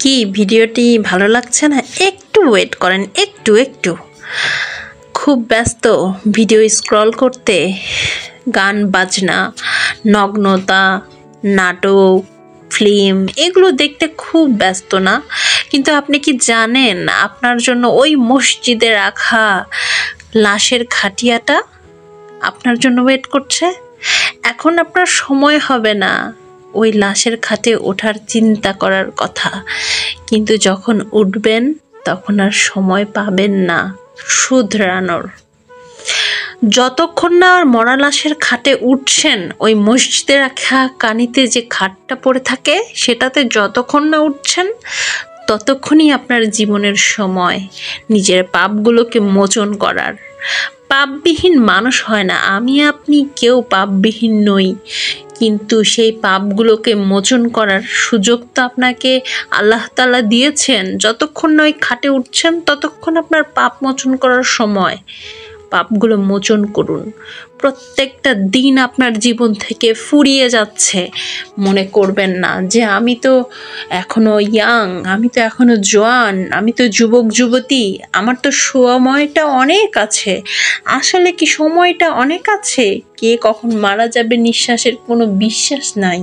কি ভিডিওটি ভালো লাগছে না? একটু ওয়েট করেন, একটু খুব ব্যস্ত ভিডিও স্ক্রল করতে, গান বাজনা, নগ্নতা, নাটক, ফিল্ম এগুলো দেখতে খুব ব্যস্ত না? কিন্তু আপনি কি জানেন আপনার জন্য ওই মসজিদে রাখা লাশের খাটিয়াটা আপনার জন্য ওয়েট করছে? এখন আপনার সময় হবে না ওই লাশের খাটে ওঠার চিন্তা করার কথা, কিন্তু যখন উঠবেন তখন আর সময় পাবেন না শুধরানোর। যতক্ষণ না আর মরা লাশের খাটে উঠছেন, ওই মসজিদে রাখা কানিতে যে খাটটা পড়ে থাকে সেটাতে যতক্ষণ না উঠছেন ততক্ষণই আপনার জীবনের সময় নিজের পাপগুলোকে মোচন করার। পাপবিহীন মানুষ হয় না, আমি আপনি কেউ পাপবিহীন নই, কিন্তু সেই পাপগুলোকে মোচন করার সুযোগ তো আপনাকে আল্লাহ তাআলা দিয়েছেন। যতক্ষণ না ওই খাটে উঠছেন ততক্ষণ আপনার পাপ মোচন করার সময়। পাপগুলো মোচন করুন। প্রত্যেকটা দিন আপনার জীবন থেকে ফুরিয়ে যাচ্ছে। মনে করবেন না যে আমি তো এখনো ইয়াং, আমি তো এখনো জোয়ান, আমি তো যুবক যুবতী, আমার তো সময়টা অনেক আছে। আসলে কি সময়টা অনেক আছে? কে কখন মারা যাবে নিঃশ্বাসের কোনো বিশ্বাস নাই।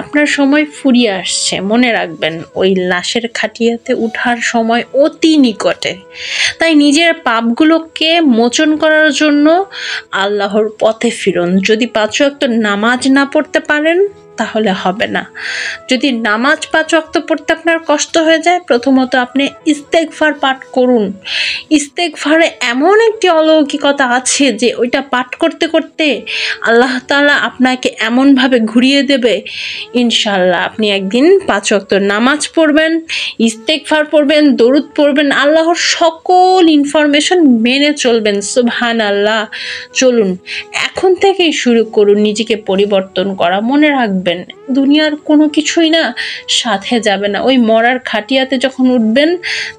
আপনার সময় ফুরিয়ে আসছে, মনে রাখবেন ওই লাশের খাটিয়াতে উঠার সময় অতি নিকটে। তাই নিজের পাপগুলোকে মোচন করার জন্য আল্লাহর পথে ফিরুন। যদি 5 ওয়াক্ত নামাজ না পড়তে পারেন তাহলে হবে না। যদি নামাজ 5 ওয়াক্ত পড়তে আপনার কষ্ট হয়ে যায়, প্রথমত আপনি ইস্তেগফার পাঠ করুন। ইস্তেগফারে এমন একটি অলৌকিকতা আছে যে ওইটা পাঠ করতে করতে আল্লাহ তাআলা আপনাকে এমনভাবে ঘুরিয়ে দেবে, ইনশাআল্লাহ আপনি একদিন 5 ওয়াক্ত নামাজ পড়বেন, ইস্তেগফার পড়বেন, দরুদ পড়বেন, আল্লাহর সকল ইনফরমেশন মেনে চলবেন। সুবহানাল্লাহ। চলুন এখন থেকেই শুরু করুন নিজেকে পরিবর্তন করা। মনে রাখবেন দুনিয়ার কোনো কিছুই না সাথে যাবে না। ওই মরার খাটিয়াতে যখন উঠবেন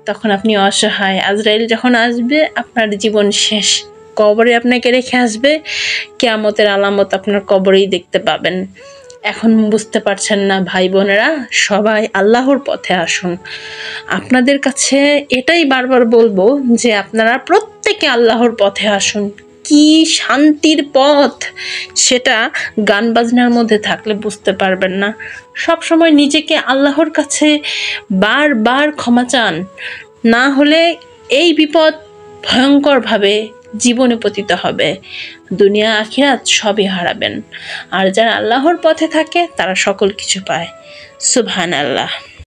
তখন আপনি অসহায়। আজরাইল যখন আসবে আপনার জীবন শেষ। কবরে আপনাকে রেখে আসবে, কিয়ামতের আলামত আপনার কবরেই দেখতে পাবেন। এখন বুঝতে পারছেন না ভাই বোনেরা? সবাই আল্লাহর পথে আসুন। আপনাদের কাছে এটাই বারবার বলবো যে আপনারা প্রত্যেকে আল্লাহর পথে আসুন। কি শান্তির পথ, সেটা গান বাজনার মধ্যে থাকলে বুঝতে পারবেন না। সব সময় নিজেকে আল্লাহর কাছে বারবার ক্ষমা চান, না হলে এই বিপদ ভয়ঙ্করভাবে জীবনে পতিত হবে। দুনিয়া আখিরাত সবই হারাবেন। আর যারা আল্লাহর পথে থাকে তারা সকল কিছু পায়। সুবহানাল্লাহ।